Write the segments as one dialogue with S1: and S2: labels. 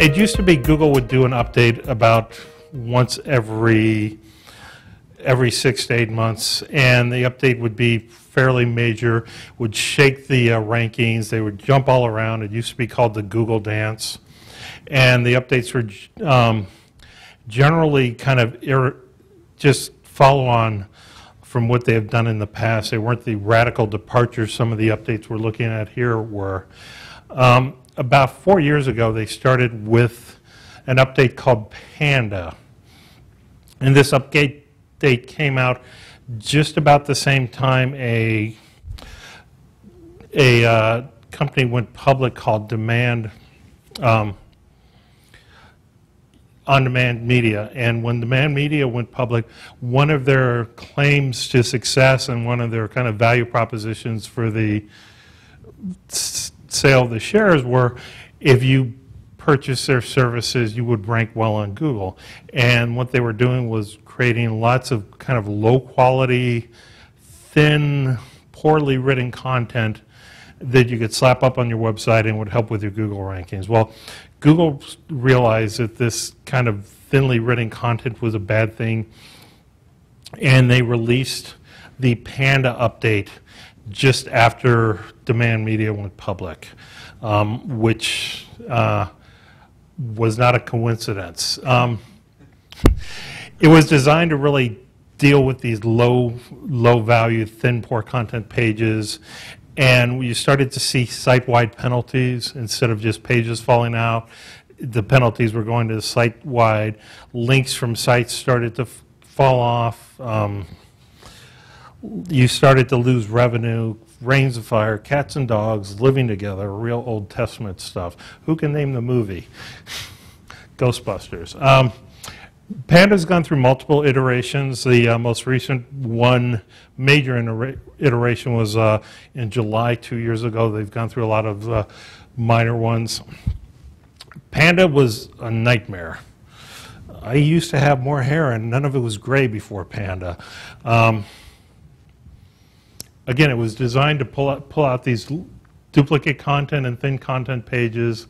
S1: It used to be Google would do an update about once every 6 to 8 months, and the update would be fairly major, would shake the rankings, they would jump all around. It used to be called the Google Dance, and the updates were generally kind of just follow on from what they have done in the past. They weren't the radical departures some of the updates we're looking at here were. About 4 years ago, they started with an update called Panda. And this update came out just about the same time a company went public called On-Demand Media. And when Demand Media went public, one of their claims to success and one of their kind of value propositions for the sale of the shares were if you purchase their services, you would rank well on Google. And what they were doing was creating lots of kind of low quality, thin, poorly written content that you could slap up on your website and would help with your Google rankings. Well, Google realized that this kind of thinly written content was a bad thing, and they released the Panda update just after Demand Media went public, which was not a coincidence. It was designed to really deal with these low value, thin, poor content pages, and you started to see site-wide penalties instead of just pages falling out. The penalties were going to the site-wide. Links from sites started to fall off. You started to lose revenue. Reigns of Fire, cats and dogs living together, real Old Testament stuff. Who can name the movie? Ghostbusters. Panda's gone through multiple iterations. The most recent one major iteration was in July 2 years ago. They've gone through a lot of minor ones. Panda was a nightmare. I used to have more hair and none of it was gray before Panda. Again, it was designed to pull out these duplicate content and thin content pages.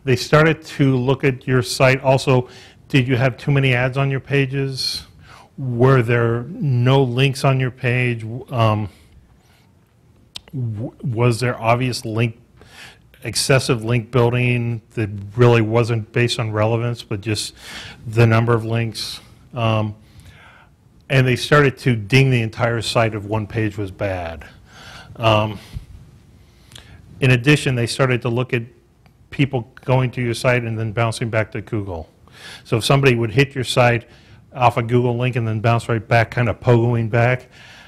S1: They started to look at your site. Also, did you have too many ads on your pages? Were there no links on your page? Was there obvious excessive link building that really wasn't based on relevance, but just the number of links? And they started to ding the entire site if one page was bad. In addition, they started to look at people going to your site and then bouncing back to Google. So if somebody would hit your site off a Google link and then bounce right back, kind of pogoing back,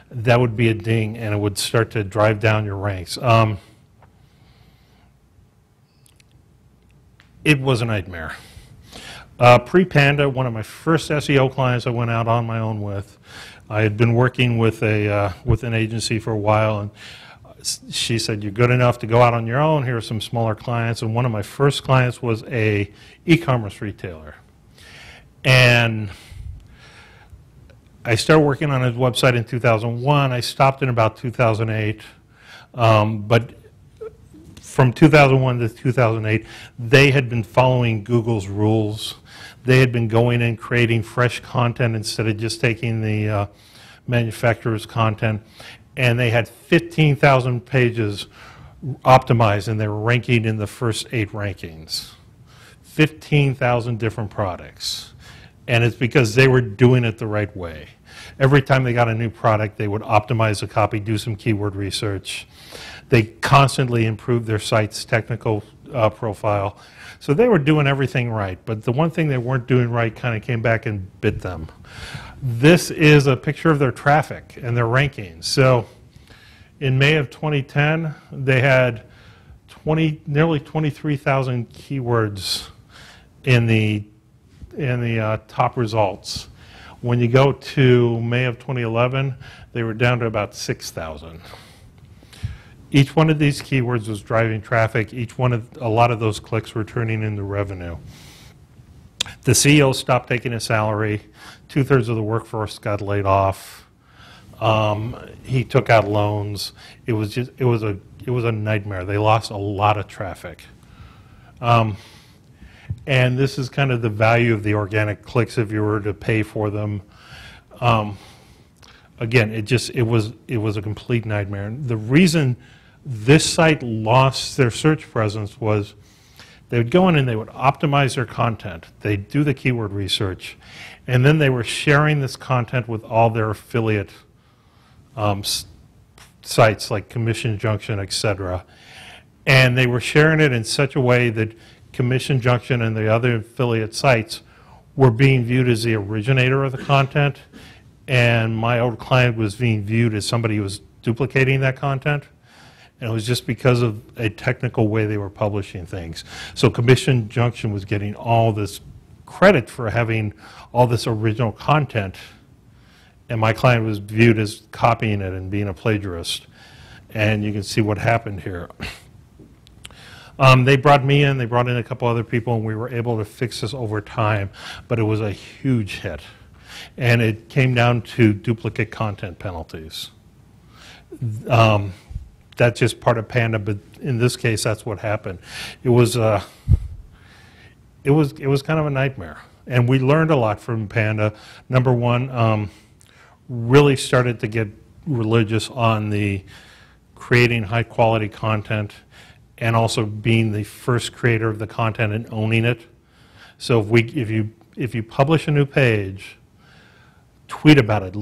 S1: that would be a ding and it would start to drive down your ranks. It was a nightmare. Pre-Panda, one of my first SEO clients I went out on my own with, I had been working with an agency for a while, and she said, "You're good enough to go out on your own. Here are some smaller clients." And one of my first clients was a e-commerce retailer. And I started working on his website in 2001. I stopped in about 2008. But from 2001 to 2008, they had been following Google's rules. They had been going and creating fresh content instead of just taking the manufacturer's content. And they had 15,000 pages optimized, and they were ranking in the first 8 rankings. 15,000 different products. And it's because they were doing it the right way. Every time they got a new product, they would optimize the copy, do some keyword research. They constantly improved their site's technical profile. So they were doing everything right, but the one thing they weren't doing right kind of came back and bit them. This is a picture of their traffic and their rankings. So in May of 2010, they had nearly 23,000 keywords in the top results. When you go to May of 2011, they were down to about 6,000. Each one of these keywords was driving traffic. A lot of those clicks were turning into revenue. The CEO stopped taking a salary. 2/3 of the workforce got laid off. He took out loans. It was a nightmare. They lost a lot of traffic. And this is kind of the value of the organic clicks if you were to pay for them. Again, it was a complete nightmare. The reason this site lost their search presence was they would go in and they would optimize their content. They'd do the keyword research, and then they were sharing this content with all their affiliate sites like Commission Junction, etc. And they were sharing it in such a way that Commission Junction and the other affiliate sites were being viewed as the originator of the content, and my old client was being viewed as somebody who was duplicating that content. And it was just because of a technical way they were publishing things. So Commission Junction was getting all this credit for having all this original content, and my client was viewed as copying it and being a plagiarist. And you can see what happened here. They brought me in, they brought in a couple other people, and we were able to fix this over time, but it was a huge hit. And it came down to duplicate content penalties. That's just part of Panda, but in this case, that's what happened. It was kind of a nightmare, and we learned a lot from Panda. Number one, really started to get religious on the creating high quality content, and also being the first creator of the content and owning it. So if you publish a new page, tweet about it,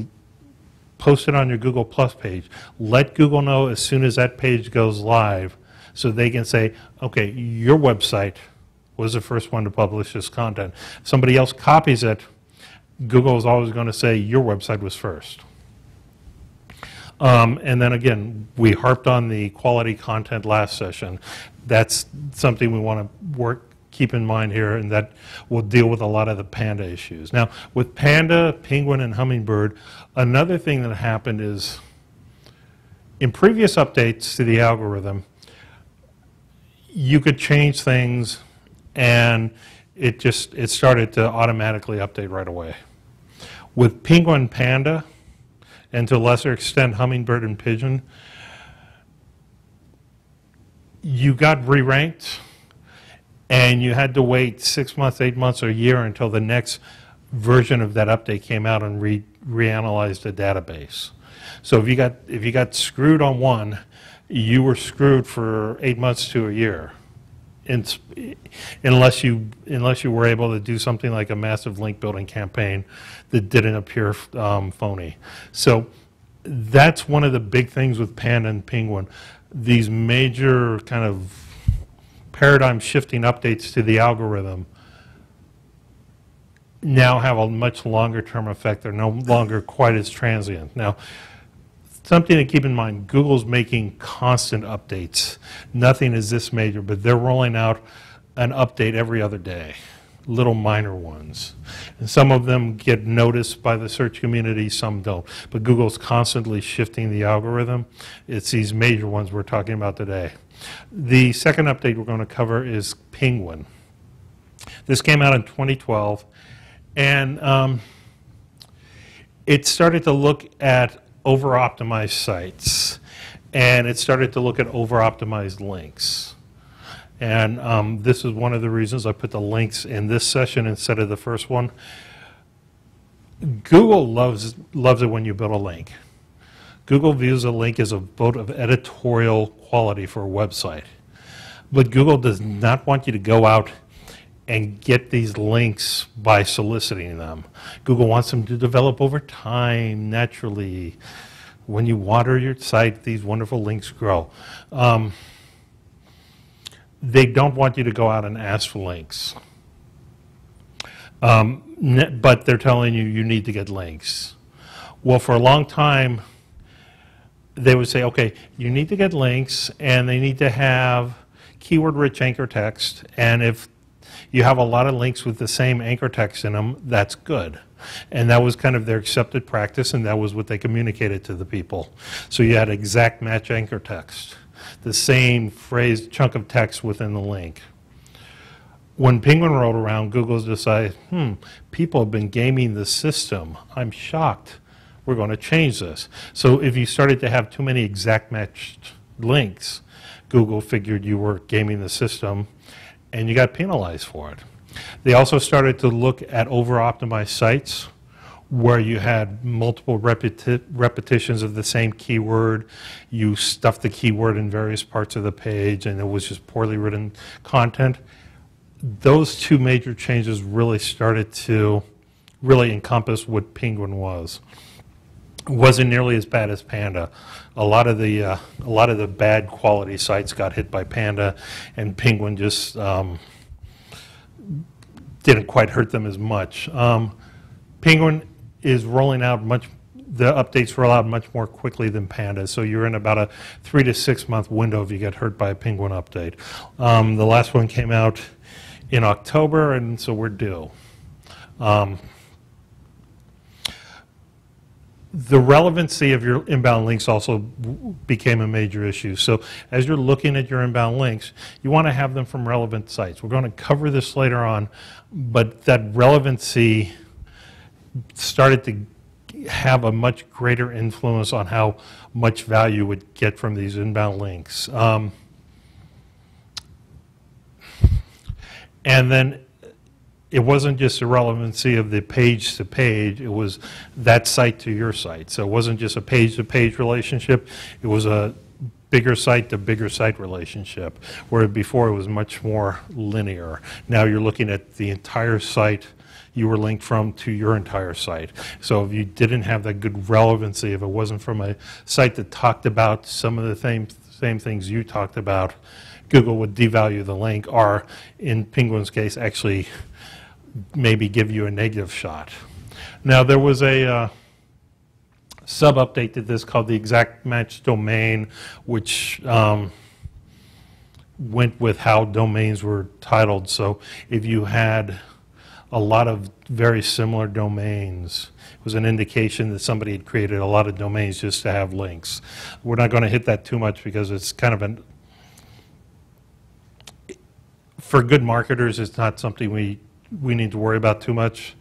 S1: post it on your Google Plus page, let Google know as soon as that page goes live so they can say, okay, your website was the first one to publish this content. If somebody else copies it, Google is always going to say your website was first. And then again, we harped on the quality content last session. That's something we want to keep in mind here, and that will deal with a lot of the Panda issues. Now, with Panda, Penguin, and Hummingbird, another thing that happened is in previous updates to the algorithm, you could change things and it started to automatically update right away. With Penguin, Panda, and to a lesser extent Hummingbird and Pigeon, you got re-ranked and you had to wait 6 months, 8 months, or a year until the next version of that update came out and reanalyzed the database. So if you got screwed on one, you were screwed for 8 months to a year, unless you were able to do something like a massive link building campaign that didn't appear phony. So that's one of the big things with Panda and Penguin. These major kind of paradigm shifting updates to the algorithm now have a much longer term effect. They're no longer quite as transient. Now, something to keep in mind, Google's making constant updates. Nothing is this major, but they're rolling out an update every other day, little minor ones. And some of them get noticed by the search community, some don't. But Google's constantly shifting the algorithm. It's these major ones we're talking about today. The second update we're going to cover is Penguin. This came out in 2012, and it started to look at over-optimized sites, and it started to look at over-optimized links. And this is one of the reasons I put the links in this session instead of the first one. Google loves it when you build a link. Google views a link as a vote of editorial quality for a website. But Google does not want you to go out and get these links by soliciting them. Google wants them to develop over time, naturally. When you water your site, these wonderful links grow. They don't want you to go out and ask for links. But they're telling you you need to get links. Well, for a long time, they would say, okay, you need to get links, and they need to have keyword-rich anchor text, and if you have a lot of links with the same anchor text in them, that's good. And that was kind of their accepted practice, and that was what they communicated to the people. So you had exact match anchor text, the same phrase, chunk of text within the link. When Penguin rolled around, Google decided, people have been gaming the system. I'm shocked. We're going to change this. So if you started to have too many exact matched links, Google figured you were gaming the system, and you got penalized for it. They also started to look at over-optimized sites where you had multiple repetitions of the same keyword. You stuffed the keyword in various parts of the page, and it was just poorly written content. Those two major changes really started to really encompass what Penguin was. It wasn't nearly as bad as Panda. A lot of the bad quality sites got hit by Panda, and Penguin just didn't quite hurt them as much. Penguin is rolling out the updates roll out much more quickly than Panda, so you're in about a 3 to 6 month window if you get hurt by a Penguin update. The last one came out in October, and so we're due. The relevancy of your inbound links also became a major issue. So as you're looking at your inbound links, you want to have them from relevant sites. We're going to cover this later on, but that relevancy started to have a much greater influence on how much value you would get from these inbound links. And then it wasn't just the relevancy of the page to page, it was that site to your site. So it wasn't just a page to page relationship, it was a bigger site to bigger site relationship, where before it was much more linear. Now you're looking at the entire site you were linked from to your entire site. So if you didn't have that good relevancy, if it wasn't from a site that talked about some of the same things you talked about, Google would devalue the link, or in Penguin's case, actually maybe give you a negative shot. Now there was a sub-update to this called the exact match domain, which went with how domains were titled. So if you had a lot of very similar domains, it was an indication that somebody had created a lot of domains just to have links. We're not going to hit that too much because it's kind of for good marketers, it's not something we need to worry about too much.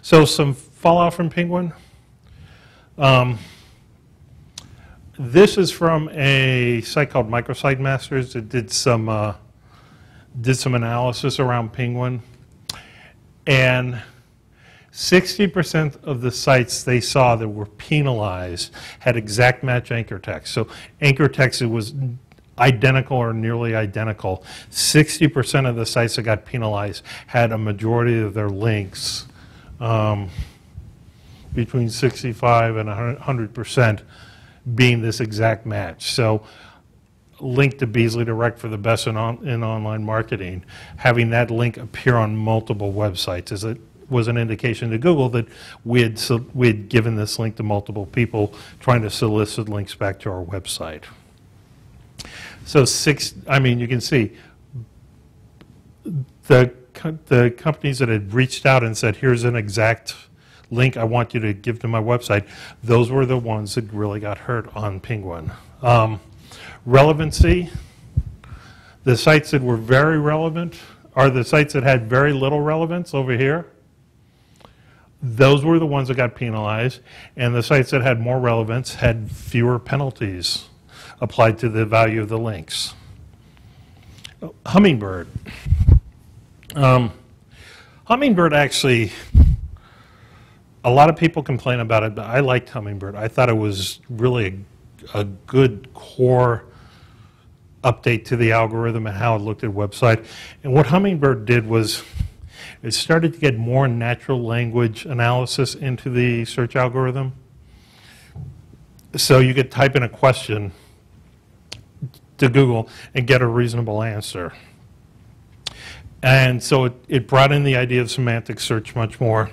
S1: So some fallout from Penguin. This is from a site called Microsite Masters that did some analysis around Penguin, and 60% of the sites they saw that were penalized had exact match anchor text. So anchor text, it was identical or nearly identical. 60% of the sites that got penalized had a majority of their links, between 65 and 100%, being this exact match. So link to Beasley Direct for the best in online marketing, having that link appear on multiple websites was an indication to Google that we had given this link to multiple people trying to solicit links back to our website. So you can see the companies that had reached out and said, here's an exact link I want you to give to my website, those were the ones that really got hurt on Penguin. Relevancy, the sites that were very relevant are the sites that had very little relevance over here. Those were the ones that got penalized, and the sites that had more relevance had fewer penalties applied to the value of the links. Hummingbird. Hummingbird actually, a lot of people complain about it, but I liked Hummingbird. I thought it was really a good core update to the algorithm and how it looked at website. And what Hummingbird did was it started to get more natural language analysis into the search algorithm. So you could type in a question to Google and get a reasonable answer. And so it brought in the idea of semantic search much more.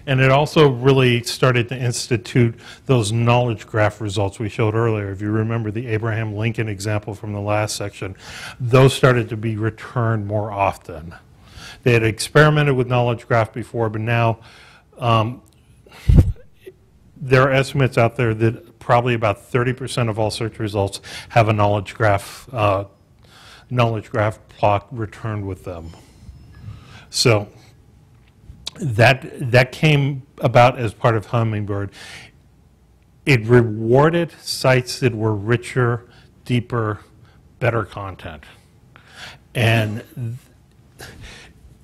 S1: And it also really started to institute those knowledge graph results we showed earlier. If you remember the Abraham Lincoln example from the last section, those started to be returned more often. They had experimented with knowledge graph before, but now there are estimates out there that probably about 30% of all search results have a knowledge graph plot returned with them. So that came about as part of Hummingbird. It rewarded sites that were richer, deeper, better content. And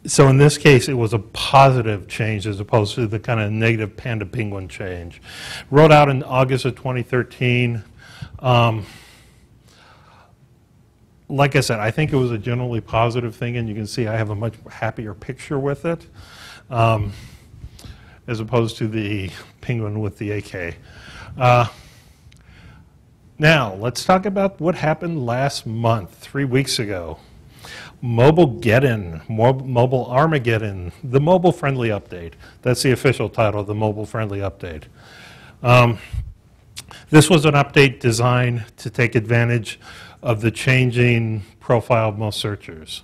S1: So in this case, it was a positive change as opposed to the kind of negative panda penguin change. Rolled out in August of 2013. Like I said, I think it was a generally positive thing, and you can see I have a much happier picture with it, as opposed to the penguin with the AK. Now, let's talk about what happened last month, 3 weeks ago. Mobile Armageddon, the mobile-friendly update. That's the official title, the mobile-friendly update. This was an update designed to take advantage of the changing profile of most searchers.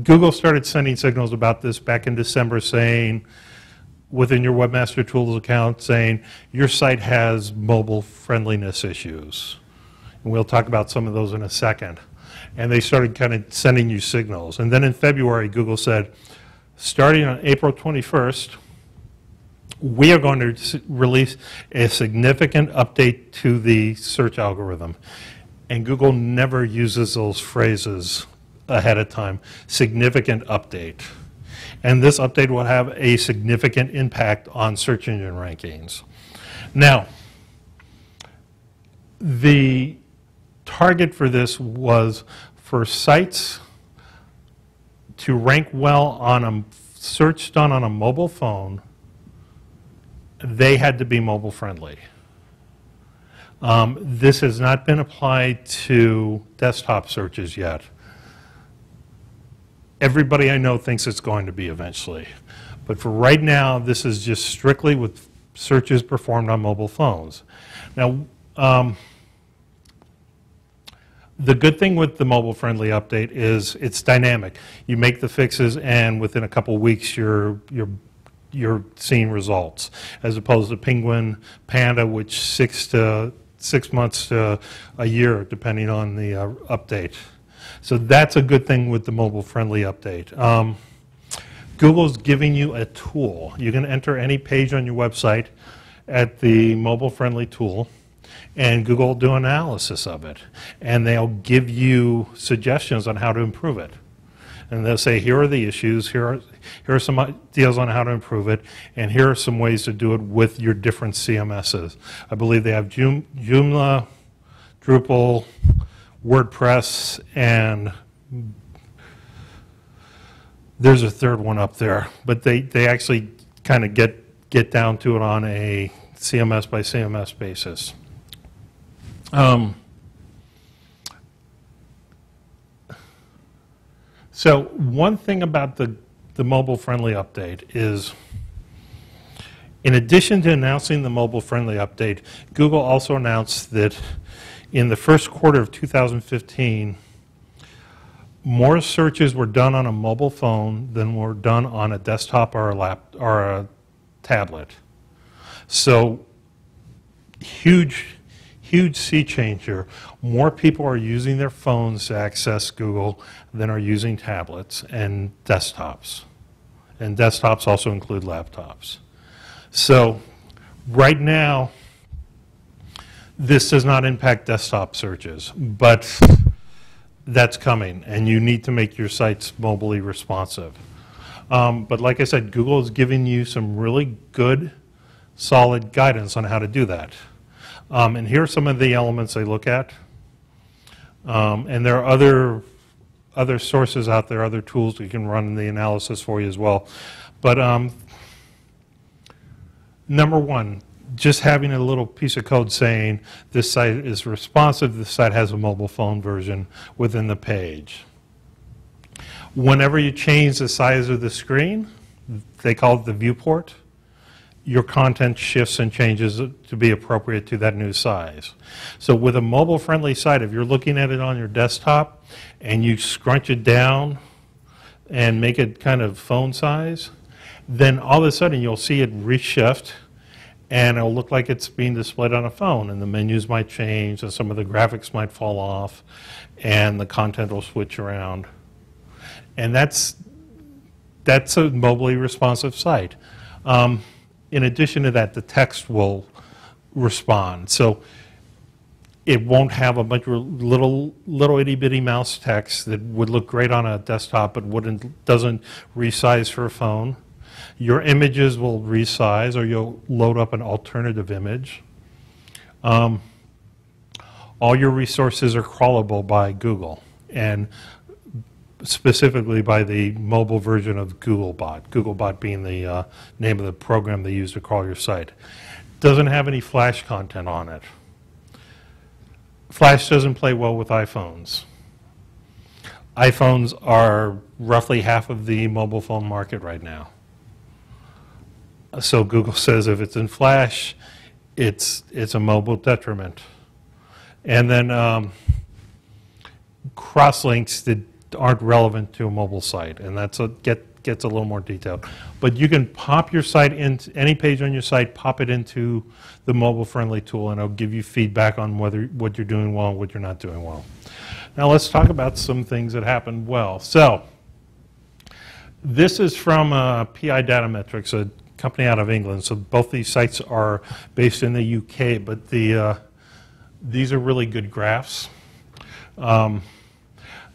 S1: Google started sending signals about this back in December saying, within your Webmaster Tools account, saying your site has mobile friendliness issues. And we'll talk about some of those in a second. And they started kind of sending you signals. And then in February, Google said, starting on April 21st, we are going to release a significant update to the search algorithm. And Google never uses those phrases ahead of time, significant update. And this update will have a significant impact on search engine rankings. Now, the target for this was for sites to rank well on a search done on a mobile phone. They had to be mobile friendly. This has not been applied to desktop searches yet. Everybody I know thinks it's going to be eventually. But for right now, this is just strictly with searches performed on mobile phones. Now, the good thing with the mobile-friendly update is it's dynamic. You make the fixes, and within a couple weeks, you're seeing results, as opposed to Penguin, Panda, which 6 months to a year, depending on the update. So that's a good thing with the mobile-friendly update. Google's giving you a tool. You can enter any page on your website at the mobile-friendly tool, and Google will do analysis of it. And they'll give you suggestions on how to improve it. And they'll say, here are the issues, here are some ideas on how to improve it, and here are some ways to do it with your different CMSs. I believe they have Joomla, Drupal, WordPress, and there's a third one up there. But they actually kind of get down to it on a CMS by CMS basis. So one thing about the mobile-friendly update is, in addition to announcing the mobile-friendly update, Google also announced that in the first quarter of 2015, more searches were done on a mobile phone than were done on a desktop or a tablet. So huge sea change here. More people are using their phones to access Google than are using tablets and desktops. And desktops also include laptops. So right now, this does not impact desktop searches, but that's coming, and you need to make your sites mobily responsive. But like I said, Google is giving you some really good, solid guidance on how to do that. And here are some of the elements they look at. And there are other sources out there, other tools that can run the analysis for you as well. But number one, just having a little piece of code saying this site is responsive, this site has a mobile phone version within the page. Whenever you change the size of the screen, they call it the viewport, your content shifts and changes to be appropriate to that new size. So with a mobile-friendly site, if you're looking at it on your desktop and you scrunch it down and make it kind of phone size, then all of a sudden you'll see it reshift and it'll look like it's being displayed on a phone, and the menus might change and some of the graphics might fall off and the content will switch around. And that's a mobily responsive site. In addition to that, the text will respond. So It won't have a bunch of little itty bitty mouse text that would look great on a desktop but doesn't resize for a phone. Your images will resize, or you'll load up an alternative image. All your resources are crawlable by Google, and specifically by the mobile version of Googlebot. Googlebot being the name of the program they use to crawl your site. Doesn't have any Flash content on it. Flash doesn't play well with iPhones. iPhones are roughly half of the mobile phone market right now. So Google says if it's in Flash, it's a mobile detriment. And then cross-links that aren't relevant to a mobile site, and that's gets a little more detailed. But you can pop your site into any page on your site, pop it into the mobile-friendly tool, and it'll give you feedback on what you're doing well and what you're not doing well. Now let's talk about some things that happened well. So this is from PI Data Metrics, a company out of England. So both these sites are based in the UK, but these are really good graphs.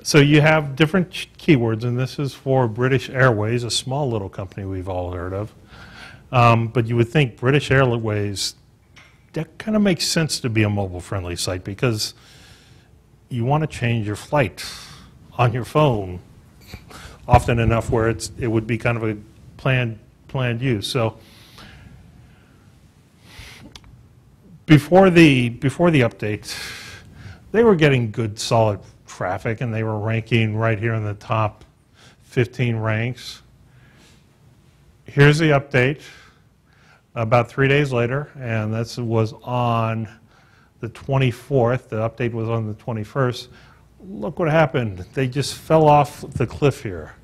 S1: So you have different keywords, and this is for British Airways, a small little company we've all heard of. But you would think British Airways, that kind of makes sense to be a mobile-friendly site because you want to change your flight on your phone often enough where it would be kind of a planned use. So before the update, they were getting good, solid traffic, and they were ranking right here in the top 15 ranks. Here's the update about 3 days later, and this was on the 24th. The update was on the 21st. Look what happened. They just fell off the cliff here.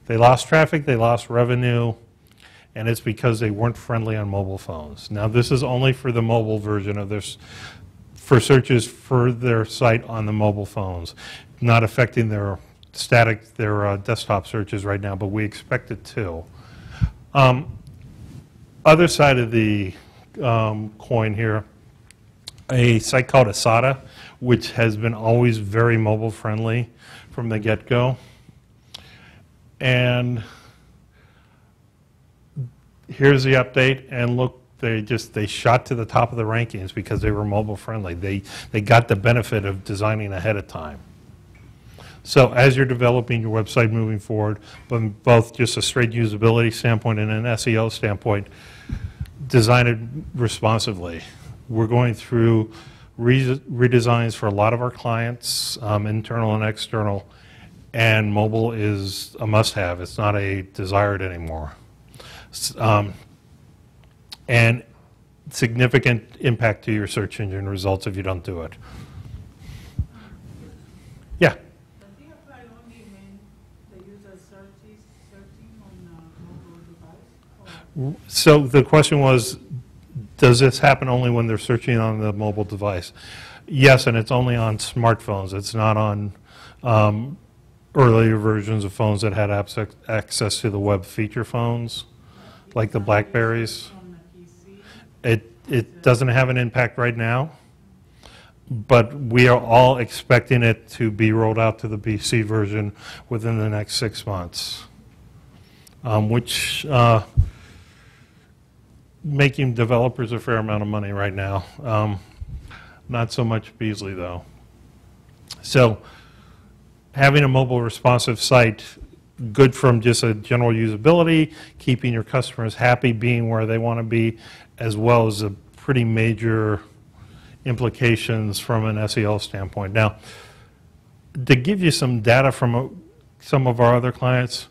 S1: They lost traffic, they lost revenue, and it's because they weren't friendly on mobile phones. Now, this is only for the mobile version of this, for searches for their site on the mobile phones, not affecting their desktop searches right now, but we expect it to. Other side of the coin here, a site called Asada, which has been always very mobile friendly from the get-go. And here's the update, and look, they shot to the top of the rankings because they were mobile friendly. They got the benefit of designing ahead of time. So as you're developing your website moving forward, from both just a straight usability standpoint and an SEO standpoint, design it responsively. We're going through redesigns for a lot of our clients, internal and external, and mobile is a must-have. It's not a desired anymore. And significant impact to your search engine results if you don't do it. Yeah?
S2: Does it apply only when the user is searching on a mobile device?
S1: So the question was, does this happen only when they're searching on the mobile device? Yes, and it's only on smartphones. It's not on earlier versions of phones that had access to the web feature phones, like the Blackberries. It doesn't have an impact right now, but we are all expecting it to be rolled out to the PC version within the next 6 months, which making developers a fair amount of money right now. Not so much Beasley, though. So having a mobile responsive site, good from just a general usability, keeping your customers happy, being where they want to be, as well as a pretty major implications from an SEO standpoint. Now, to give you some data from some of our other clients,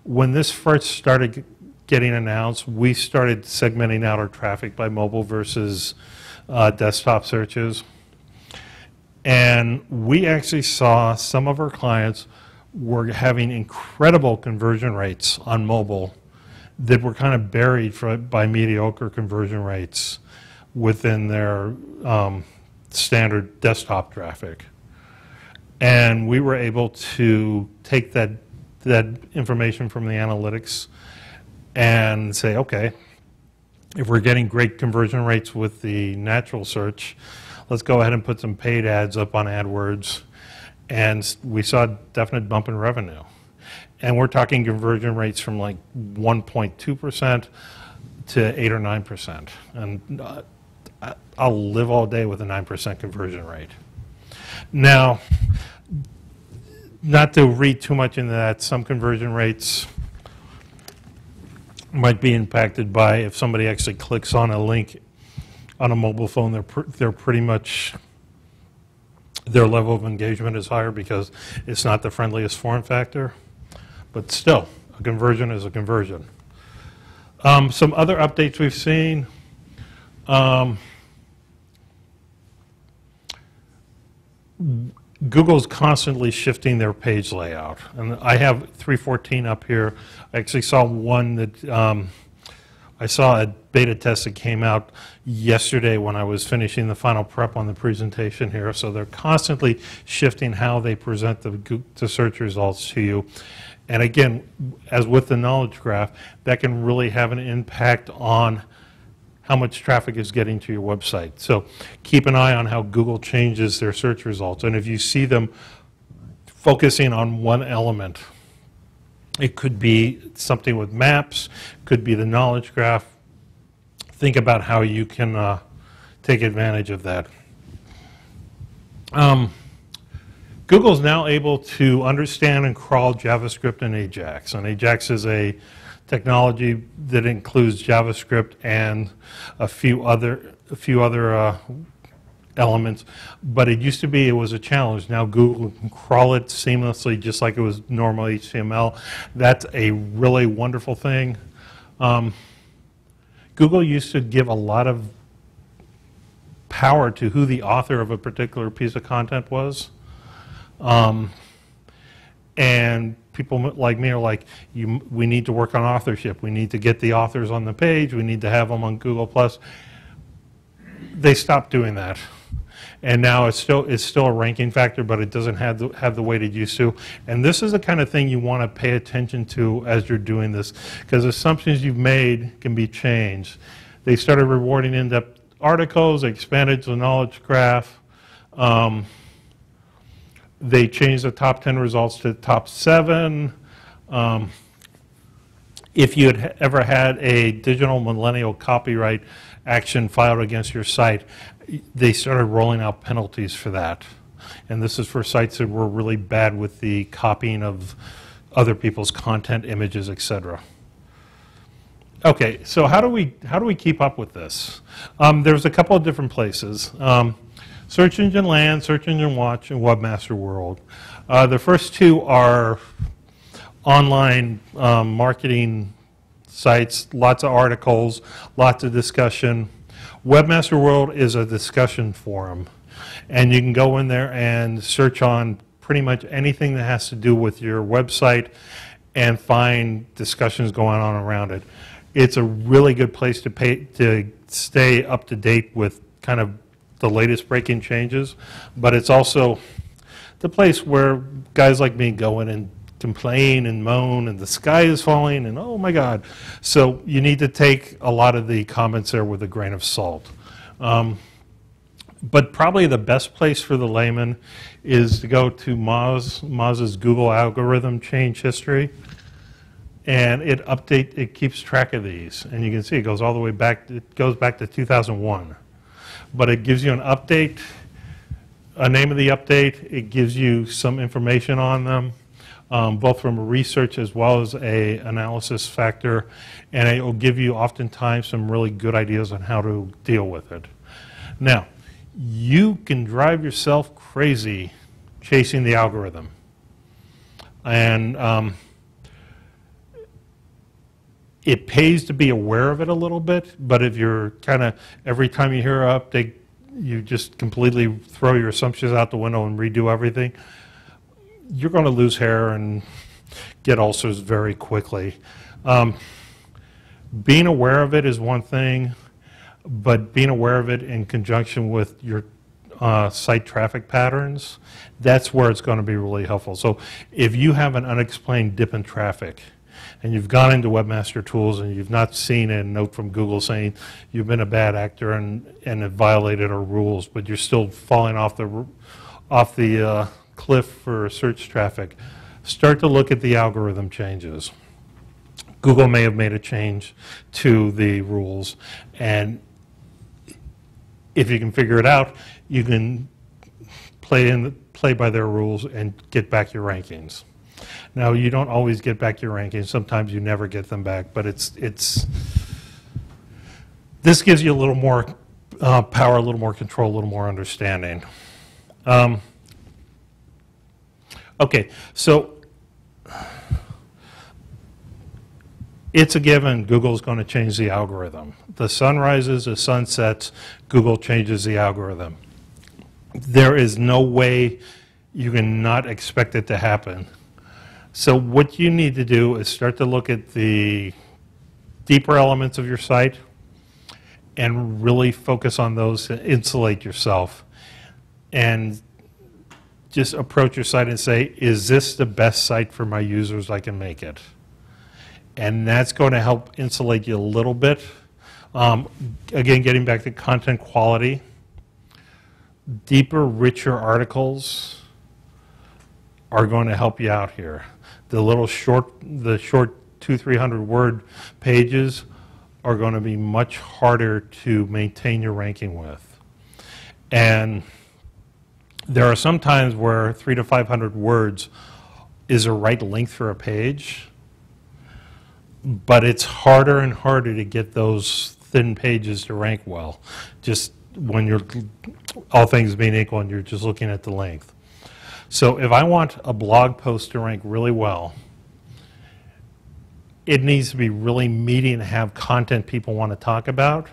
S1: when this first started getting announced, we started segmenting out our traffic by mobile versus desktop searches. And we actually saw some of our clients were having incredible conversion rates on mobile that were kind of buried by mediocre conversion rates within their standard desktop traffic. And we were able to take that information from the analytics and say, okay, if we're getting great conversion rates with the natural search, let's go ahead and put some paid ads up on AdWords. And we saw a definite bump in revenue. And we're talking conversion rates from like 1.2% to 8 or 9%. And I'll live all day with a 9% conversion rate. Now, not to read too much into that, some conversion rates might be impacted by if somebody actually clicks on a link on a mobile phone, they're pretty much, their level of engagement is higher because it's not the friendliest form factor. But still, a conversion is a conversion. Some other updates we've seen. Google's constantly shifting their page layout. And I have 3.14 up here. I actually saw one that I saw a beta test that came out yesterday when I was finishing the final prep on the presentation here. So they're constantly shifting how they present the search results to you. And again, as with the knowledge graph, that can really have an impact on how much traffic is getting to your website. So keep an eye on how Google changes their search results. And if you see them focusing on one element, it could be something with maps, could be the knowledge graph. Think about how you can take advantage of that. Google's now able to understand and crawl JavaScript and AJAX. And AJAX is a technology that includes JavaScript and a few other elements. But it used to be it was a challenge. Now Google can crawl it seamlessly, just like it was normal HTML. That's a really wonderful thing. Google used to give a lot of power to who the author of a particular piece of content was. And people like me are like, we need to work on authorship. We need to get the authors on the page. We need to have them on Google+. They stopped doing that. And now it's still a ranking factor, but it doesn't have the weight it used to. And this is the kind of thing you want to pay attention to as you're doing this, because assumptions you've made can be changed. They started rewarding in-depth articles. They expanded the knowledge graph. They changed the top 10 results to the top 7. If you had ever had a digital millennial copyright action filed against your site, they started rolling out penalties for that. And this is for sites that were really bad with the copying of other people's content, images, etc. Okay, so how do we keep up with this? There's a couple of different places. Search Engine Land, Search Engine Watch, and Webmaster World. The first two are online marketing sites, lots of articles, lots of discussion. Webmaster World is a discussion forum, and you can go in there and search on pretty much anything that has to do with your website and find discussions going on around it. It's a really good place to stay up to date with kind of the latest breaking changes, but it's also the place where guys like me go in and complain and moan and the sky is falling and oh my God. So you need to take a lot of the comments there with a grain of salt. But probably the best place for the layman is to go to Moz's Google algorithm change history, and it keeps track of these, and you can see it goes all the way back. It goes back to 2001. But it gives you an update, a name of the update. It gives you some information on them, both from a research as well as a analysis factor, and it will give you oftentimes some really good ideas on how to deal with it. Now, you can drive yourself crazy chasing the algorithm, and it pays to be aware of it a little bit, but if you're kind of, every time you hear an update, you just completely throw your assumptions out the window and redo everything, you're going to lose hair and get ulcers very quickly. Being aware of it is one thing, but being aware of it in conjunction with your site traffic patterns, that's where it's going to be really helpful. So if you have an unexplained dip in traffic, and you've gone into Webmaster Tools and you've not seen a note from Google saying you've been a bad actor and have violated our rules, but you're still falling off the cliff for search traffic, start to look at the algorithm changes. Google may have made a change to the rules, and if you can figure it out, you can play by their rules and get back your rankings. Now, you don't always get back your rankings. Sometimes you never get them back, but this gives you a little more power, a little more control, a little more understanding. Okay, so it's a given Google's going to change the algorithm. The sun rises, the sun sets, Google changes the algorithm. There is no way you can not expect it to happen. So what you need to do is start to look at the deeper elements of your site and really focus on those to insulate yourself. And just approach your site and say, is this the best site for my users I can make it? And that's going to help insulate you a little bit. Again, getting back to content quality, deeper, richer articles are going to help you out here. The short 200-300 word pages are going to be much harder to maintain your ranking with. And there are some times where 300 to 500 words is a right length for a page, but it's harder and harder to get those thin pages to rank well, just when you're, all things being equal, and you're just looking at the length. So if I want a blog post to rank really well, it needs to be really meaty and have content people want to talk about.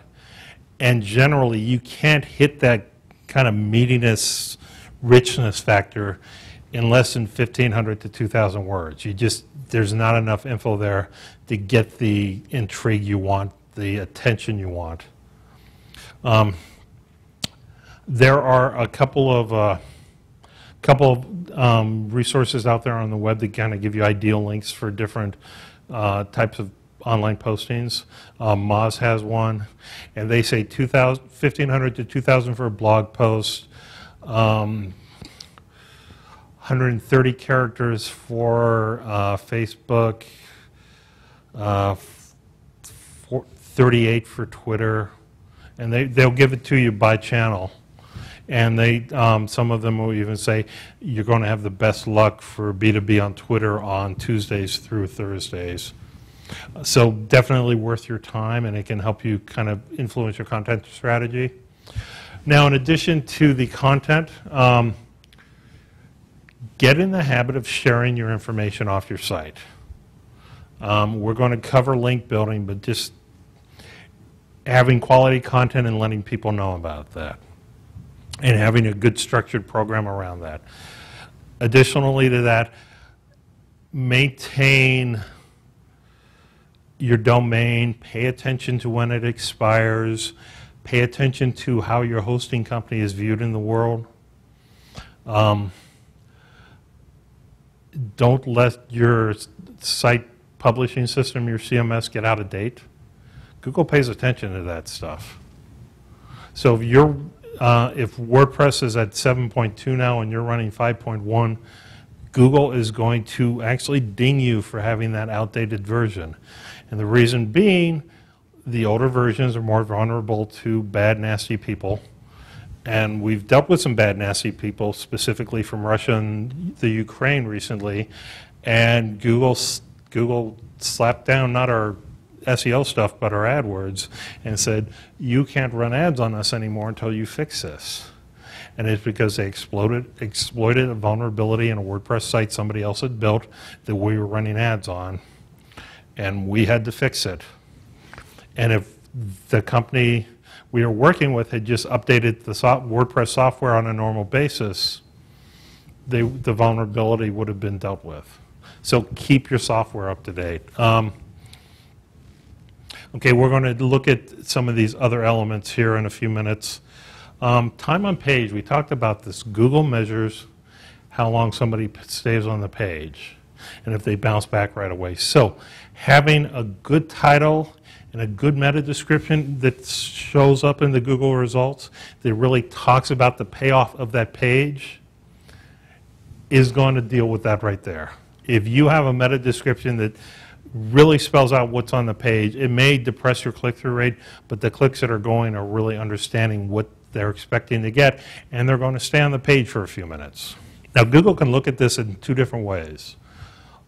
S1: And generally, you can't hit that kind of meatiness, richness factor in less than 1,500 to 2,000 words. There's not enough info there to get the intrigue you want, the attention you want. There are a couple of resources out there on the web that kind of give you ideal links for different types of online postings. Moz has one, and they say 1,500 to 2,000 for a blog post, 130 characters for Facebook, 38 for Twitter, and they'll give it to you by channel. And some of them will even say you're going to have the best luck for B2B on Twitter on Tuesdays through Thursdays. So definitely worth your time, and it can help you kind of influence your content strategy. Now, in addition to the content, get in the habit of sharing your information off your site. We're going to cover link building, but just having quality content and letting people know about that, and having a good structured program around that. Additionally to that, maintain your domain, pay attention to when it expires, pay attention to how your hosting company is viewed in the world. Don't let your site publishing system, your CMS, get out of date. Google pays attention to that stuff. So if WordPress is at 7.2 now and you're running 5.1, Google is going to actually ding you for having that outdated version. And the reason being, the older versions are more vulnerable to bad, nasty people. And we've dealt with some bad, nasty people, specifically from Russia and the Ukraine recently. And Google slapped down not our SEO stuff, but our AdWords, and said, you can't run ads on us anymore until you fix this. And it's because they exploited a vulnerability in a WordPress site somebody else had built that we were running ads on, and we had to fix it. And if the company we were working with had just updated the WordPress software on a normal basis, the vulnerability would have been dealt with. So keep your software up to date. Okay, we're going to look at some of these other elements here in a few minutes. Time on page, we talked about this. Google measures how long somebody stays on the page. and if they bounce back right away. So having a good title and a good meta description that shows up in the Google results that really talks about the payoff of that page is going to deal with that right there. If you have a meta description that really spells out what's on the page, it may depress your click-through rate, but the clicks that are going are really understanding what they're expecting to get, and they're going to stay on the page for a few minutes. Now, Google can look at this in two different ways.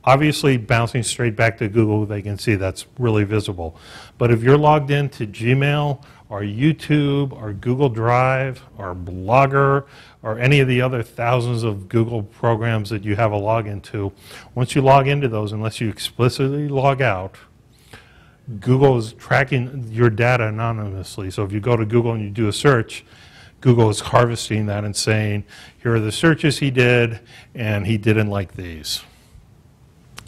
S1: Obviously, bouncing straight back to Google, they can see that's really visible. But if you're logged into Gmail or YouTube or Google Drive or Blogger or any of the other thousands of Google programs that you have a login to, once you log into those, unless you explicitly log out, Google is tracking your data anonymously. So if you go to Google and you do a search, Google is harvesting that and saying, here are the searches he did, and he didn't like these.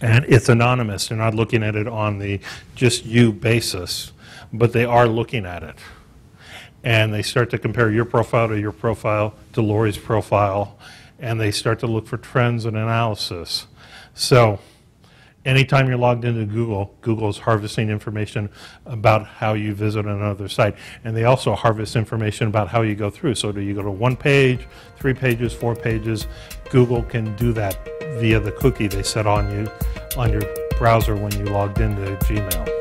S1: And it's anonymous. They're not looking at it on the just you basis, but they are looking at it. And they start to compare your profile to Lori's profile, and they start to look for trends and analysis. So anytime you're logged into Google, Google is harvesting information about how you visit another site. And they also harvest information about how you go through. So do you go to 1 page, 3 pages, 4 pages? Google can do that via the cookie they set on you on your browser when you logged into Gmail.